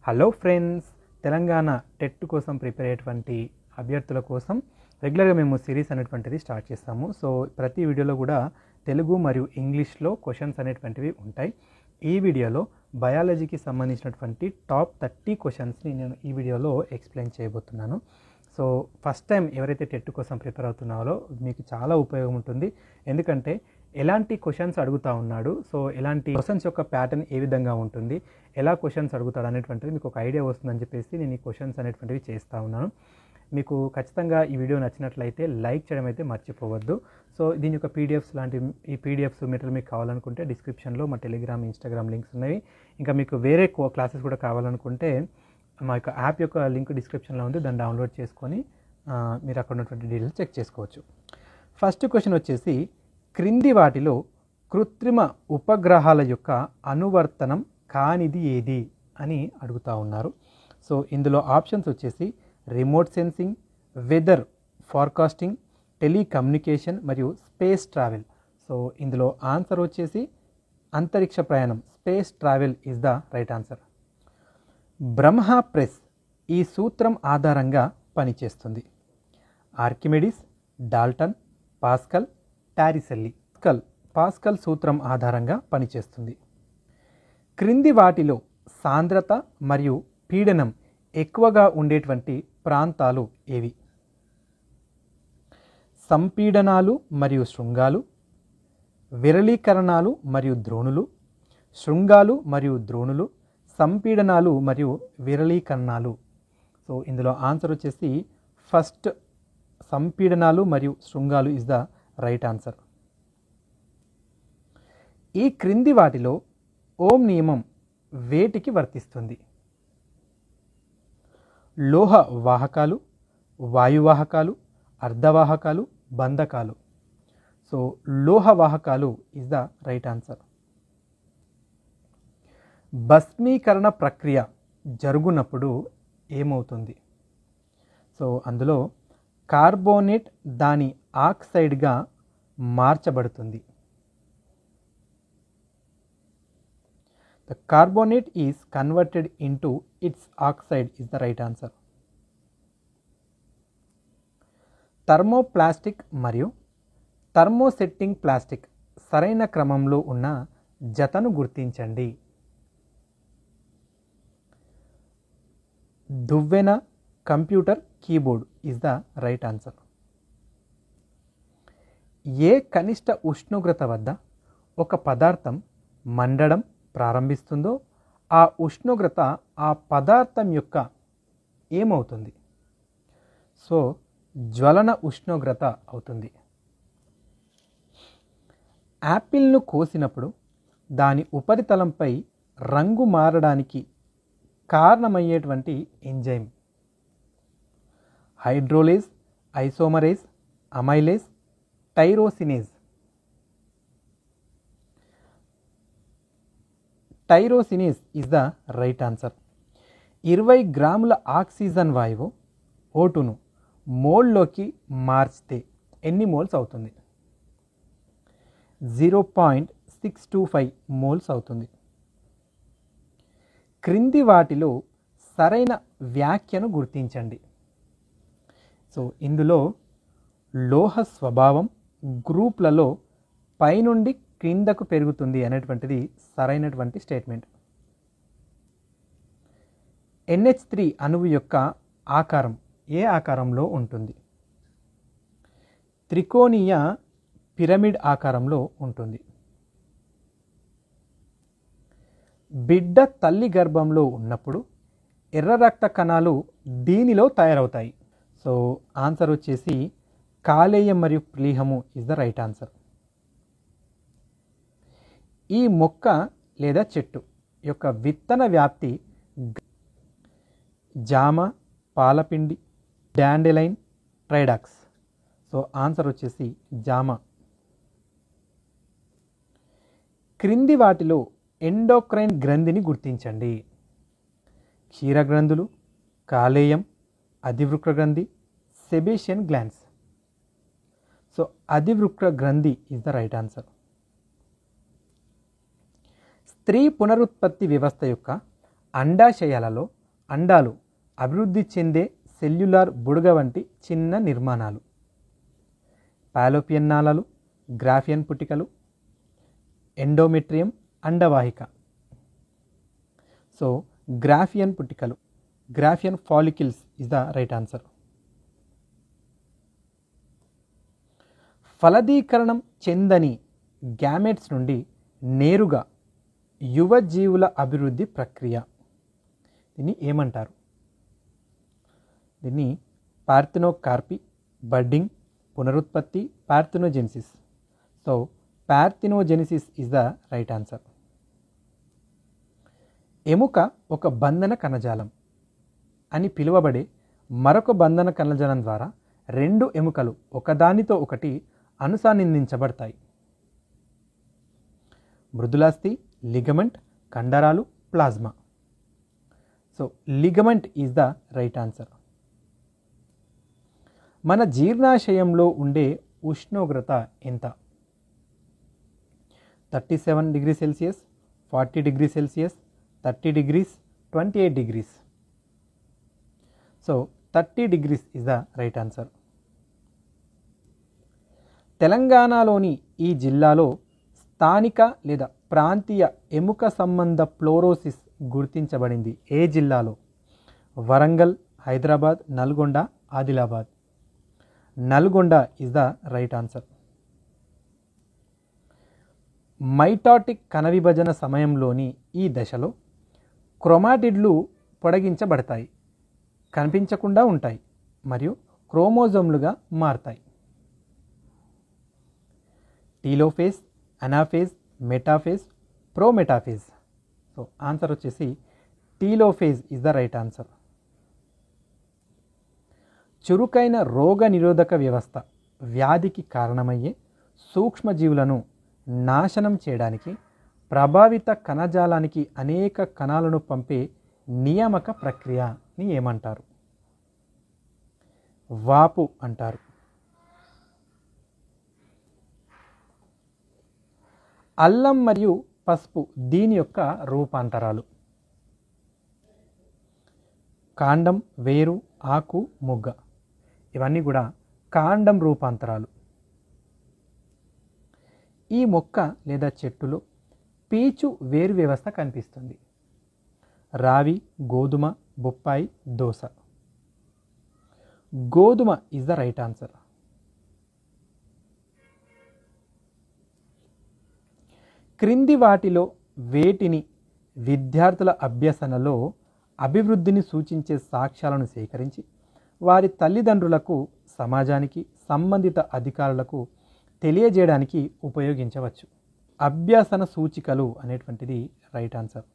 Hello friends, Telangana TET కోసం prepare అయ్యేటువంటి అభ్యర్థుల కోసం రెగ్యులర్గా మేము సిరీస్ అనేటువంటిది స్టార్ట్ చేస్తాము. సో ప్రతి వీడియోలో కూడా తెలుగు మరియు ఇంగ్లీష్లో క్వశ్చన్స్ అనేటువంటివి ఉంటాయి. ఈ వీడియోలో బయాలజీకి సంబంధించినటువంటి టాప్ 30 క్వశ్చన్స్ని నేను ఈ వీడియోలో ఎక్స్ప్లెయిన్ చేయబోతున్నాను. సో ఫస్ట్ టైం ఎవరైతే టెట్ కోసం ప్రిపేర్ అవుతున్నారో మీకు చాలా ఉపయోగం ఉంటుంది. ఎందుకంటే ఎలాంటి క్వశ్చన్స్ అడుగుతూ ఉన్నాడు, సో ఎలాంటి క్వశ్చన్స్ యొక్క ప్యాటర్న్ ఏ విధంగా ఉంటుంది, ఎలా క్వశ్చన్స్ అడుగుతాడు అనేటువంటిది మీకు ఒక ఐడియా వస్తుందని చెప్పేసి నేను ఈ క్వశ్చన్స్ అనేటువంటివి చేస్తూ ఉన్నాను. మీకు ఖచ్చితంగా ఈ వీడియో నచ్చినట్లయితే లైక్ చేయడం అయితే మర్చిపోవద్దు. సో దీని యొక్క పీడిఎఫ్స్ లాంటి ఈ పీడిఎఫ్స్ మెటీరియల్ మీకు కావాలనుకుంటే డిస్క్రిప్షన్లో మా టెలిగ్రామ్, ఇన్స్టాగ్రామ్ లింక్స్ ఉన్నాయి. ఇంకా మీకు వేరే క్లాసెస్ కూడా కావాలనుకుంటే మా యొక్క యాప్ యొక్క లింక్ డిస్క్రిప్షన్లో ఉంది, దాన్ని డౌన్లోడ్ చేసుకొని మీరు అక్కడ ఉన్నటువంటి డీటెయిల్స్ చెక్ చేసుకోవచ్చు. ఫస్ట్ క్వశ్చన్ వచ్చేసి, క్రింది వాటిలో కృత్రిమ ఉపగ్రహాల యొక్క అనువర్తనం కానిది ఏది అని అడుగుతూ ఉన్నారు. సో ఇందులో ఆప్షన్స్ వచ్చేసి రిమోట్ సెన్సింగ్, వెదర్ ఫార్కాస్టింగ్, టెలికమ్యూనికేషన్ మరియు స్పేస్ ట్రావెల్. సో ఇందులో ఆన్సర్ వచ్చేసి అంతరిక్ష ప్రయాణం, space travel is the right answer. Brahma press ఈ సూత్రం ఆధారంగా పనిచేస్తుంది. Archimedes, Dalton, pascal, Torricelli. Pascal సూత్రం ఆధారంగా పనిచేస్తుంది. క్రింది వాటిలో సాంద్రత మరియు పీడనం ఎక్కువగా ఉండేటువంటి ప్రాంతాలు ఏవి? సంపీడనాలు మరియు శృంగాలు, విరళీకరణాలు మరియు ద్రోణులు, శృంగాలు మరియు ద్రోణులు, సంపీడనాలు మరియు విరళీకరణాలు. సో ఇందులో ఆన్సర్ వచ్చేసి ఫస్ట్ సంపీడనాలు మరియు శృంగాలు ఇస్ ద రైట్ ఆన్సర్. ఈ క్రింది వాటిలో ఓం నియమం వేటికి వర్తిస్తుంది? లోహ వాహకాలు, వాయువాహకాలు, అర్ధవాహకాలు, బంధకాలు. సో లోహ వాహకాలు ఇస్ ద రైట్ ఆన్సర్. భస్మీకరణ ప్రక్రియ జరుగునప్పుడు ఏమవుతుంది? సో అందులో కార్బోనేట్ దాని ఆక్సైడ్గా మార్చబడుతుంది. The carbonate is converted into its oxide is the right answer. Thermoplastic మరియు థర్మోసెట్టింగ్ ప్లాస్టిక్ సరైన క్రమంలో ఉన్న జతను గుర్తించండి. దువ్వెన, computer, keyboard is the right answer. ఏ కనిష్ట ఉష్ణోగ్రత వద్ద ఒక పదార్థం మండడం ప్రారంభిస్తుందో ఆ ఉష్ణోగ్రత ఆ పదార్థం యొక్క ఏమవుతుంది? సో జ్వలన ఉష్ణోగ్రత అవుతుంది. యాపిల్ను కోసినప్పుడు దాని ఉపరితలంపై రంగు మారడానికి కారణమయ్యేటువంటి enzyme? Hydrolase, isomerase, amylase, tyrosinase. Tyrosinase is the right answer. 20 గ్రాముల ఆక్సిజన్ వాయువు O2ను మోల్లోకి మార్చితే ఎన్ని మోల్స్ అవుతుంది? 0.625 మోల్స్ అవుతుంది. క్రింది వాటిలో సరైన వ్యాఖ్యను గుర్తించండి. సో ఇందులో లోహ స్వభావం గ్రూప్లలో పైనుండి క్రిందకు పెరుగుతుంది అనేటువంటిది సరైనటువంటి స్టేట్మెంట్. NH3 అణువు యొక్క ఆకారం ఏ ఆకారంలో ఉంటుంది? త్రికోణీయ పిరమిడ్ ఆకారంలో ఉంటుంది. బిడ్డ తల్లి గర్భంలో ఉన్నప్పుడు ఎర్ర రక్త కణాలు దీనిలో తయారవుతాయి. సో ఆన్సర్ వచ్చేసి కాలేయం మరియు ప్లీహము ఇస్ ద రైట్ ఆన్సర్. ఈ మొక్క లేదా చెట్టు యొక్క విత్తన వ్యాప్తి జామ, పాలపిండి, డాండెలైన్, ట్రైడాక్స్. సో ఆన్సర్ వచ్చేసి జామ. క్రింది వాటిలో ఎండోక్రైన్ గ్రంథిని గుర్తించండి. క్షీరగ్రంథులు, కాలేయం, అధివృక్ర గ్రంథి, సెబేషియన్ గ్లాండ్స్. సో అధివృక్ర గ్రంథి ఇస్ ద రైట్ ఆన్సర్. స్త్రీ పునరుత్పత్తి వ్యవస్థ యొక్క అండాశయాలలో అండాలు అభివృద్ధి చెందే సెల్యులార్ బుడగ వంటి చిన్న నిర్మాణాలు. పాలోపియన్ నాళాలు, గ్రాఫియన్ పుటికలు, ఎండోమెట్రియం, అండవాహిక. సో గ్రాఫియన్ పుటికలు, Graafian follicles is the right answer. ఫలదీకరణం చెందని గ్యామెట్స్ నుండి నేరుగా యువ జీవుల అభివృద్ధి ప్రక్రియ. దీన్ని ఏమంటారు? దీన్ని పార్థెనోకార్పీ, బడ్డింగ్, పునరుత్పత్తి, parthenogenesis. So parthenogenesis is the right answer. ఎముక ఒక బంధన కణజాలం అని పిలువబడే మరొక బంధన కణజాలం ద్వారా రెండు ఎముకలు ఒకదానితో ఒకటి అనుసంధానించబడతాయి. మృదులాస్థి, లిగమెంట్, కండరాలు, plasma. So ligament is the right answer. మన జీర్ణాశయంలో ఉండే ఉష్ణోగ్రత ఎంత? 37 degree Celsius, 40 degree Celsius, 30 degrees, 28 degrees. So 30 degrees is the right answer. తెలంగాణలోని ఈ జిల్లాలో స్థానిక లేదా ప్రాంతీయ ఎముక సంబంధ ఫ్లోరోసిస్ గుర్తించబడింది. ఏ జిల్లాలో? Warangal, Hyderabad, Nalgonda, Adilabad. Nalgonda is the right answer. Mitotic కణ విభజన సమయంలోని ఈ దశలో క్రోమాటిడ్లు పొడిగించబడతాయి, కనిపించకుండా ఉంటాయి మరియు క్రోమోజోమ్లుగా మారతాయి. Telophase, anaphase, metaphase, prometaphase. So answer వచ్చేసి telophase is the right answer. చురుకైన రోగ నిరోధక వ్యవస్థ వ్యాధికి కారణమయ్యే సూక్ష్మజీవులను నాశనం చేయడానికి ప్రభావిత కణజాలానికి అనేక కణాలను పంపే నియామక ప్రక్రియని ఏమంటారు? వాపు అంటారు. అల్లం మరియు పసుపు దీని యొక్క రూపాంతరాలు. కాండం, వేరు, ఆకు, మొగ్గ. ఇవన్నీ కూడా కాండం రూపాంతరాలు. ఈ మొక్క లేదా చెట్టులో పీచు వేరు వ్యవస్థ కనిపిస్తుంది. రావి, గోధుమ, బొప్పాయి, దోస. గోధుమ ఇస్ ద రైట్ ఆన్సర్. క్రింది వాటిలో వేటిని విద్యార్థుల అభ్యసనలో అభివృద్ధిని సూచించే సాక్ష్యాలను సేకరించి వారి తల్లిదండ్రులకు, సమాజానికి, సంబంధిత అధికారులకు తెలియజేయడానికి ఉపయోగించవచ్చు? అభ్యసన సూచికలు అనేటువంటిది రైట్ ఆన్సర్.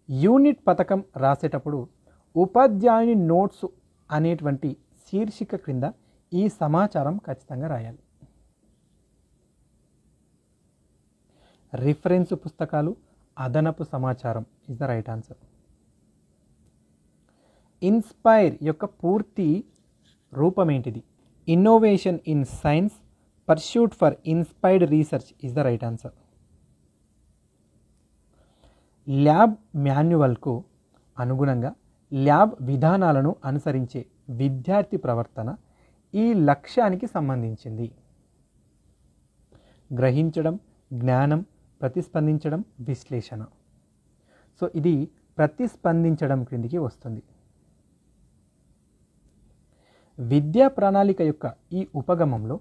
యూనిట్ పథకం రాసేటప్పుడు ఉపాధ్యాయుని నోట్స్ అనేటువంటి శీర్షిక క్రింద ఈ సమాచారం ఖచ్చితంగా రాయాలి. రిఫరెన్స్ పుస్తకాలు, అదనపు సమాచారం is the right answer. Inspire యొక్క పూర్తి రూపం ఏంటిది? Innovation in science, pursuit for inspired research is the right answer. Lab మాన్యువల్కు అనుగుణంగా ల్యాబ్ విధానాలను అనుసరించే విద్యార్థి ప్రవర్తన ఈ లక్ష్యానికి సంబంధించింది. గ్రహించడం, జ్ఞానం, ప్రతిస్పందించడం, విశ్లేషణ. సో ఇది ప్రతిస్పందించడం క్రిందికి వస్తుంది. విద్యా ప్రణాళిక యొక్క ఈ ఉపగమంలో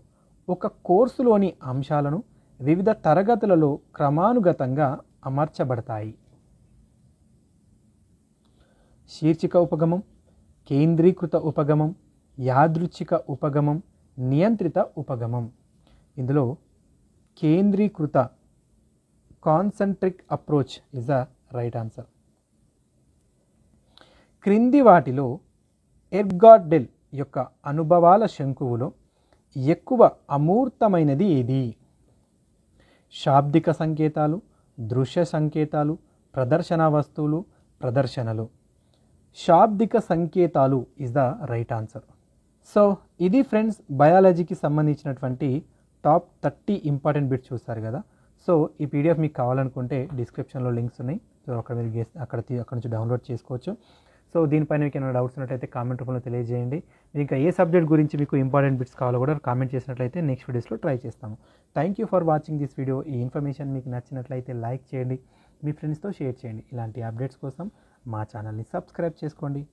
ఒక కోర్సులోని అంశాలను వివిధ తరగతులలో క్రమానుగతంగా అమర్చబడతాయి. శీర్షిక ఉపగమం, కేంద్రీకృత ఉపగమం, యాదృచ్ఛిక ఉపగమం, నియంత్రిత ఉపగమం. ఇందులో కేంద్రీకృత concentric approach is the right answer. క్రింది వాటిలో ఎర్గార్డెల్ యొక్క అనుభవాల శంకువులో ఎక్కువ అమూర్తమైనది ఏది? శాబ్దిక సంకేతాలు, దృశ్య సంకేతాలు, ప్రదర్శన వస్తువులు, ప్రదర్శనలు. శాబ్దిక సంకేతాలు is the right answer. So ఇది ఫ్రెండ్స్ బయాలజీకి సంబంధించినటువంటి టాప్ 30 ఇంపార్టెంట్ బిట్స్ చూస్తారు కదా. సో ఈ పీడిఎఫ్ మీకు కావాలనుకుంటే డిస్క్రిప్షన్లో లింక్స్ ఉన్నాయి, సో అక్కడ మీరు అక్కడ నుంచి డౌన్లోడ్ చేసుకోవచ్చు. సో దీనిపైన మీకు ఏమైనా డౌట్స్ ఉన్నట్లయితే కామెంట్ రూపంలో తెలియజేయండి. మీరు ఇంకా ఏ సబ్జెక్ట్ గురించి మీకు ఇంపార్టెంట్ బిట్స్ కావాలో కూడా కామెంట్ చేసినట్లయితే నెక్స్ట్ వీడియోస్లో ట్రై చేస్తాము. Thank you for watching this video. ఈ ఇన్ఫర్మేషన్ మీకు నచ్చినట్లయితే లైక్ చేయండి, మీ ఫ్రెండ్స్తో షేర్ చేయండి. ఇలాంటి అప్డేట్స్ కోసం మా ఛానల్ని సబ్స్క్రైబ్ చేసుకోండి.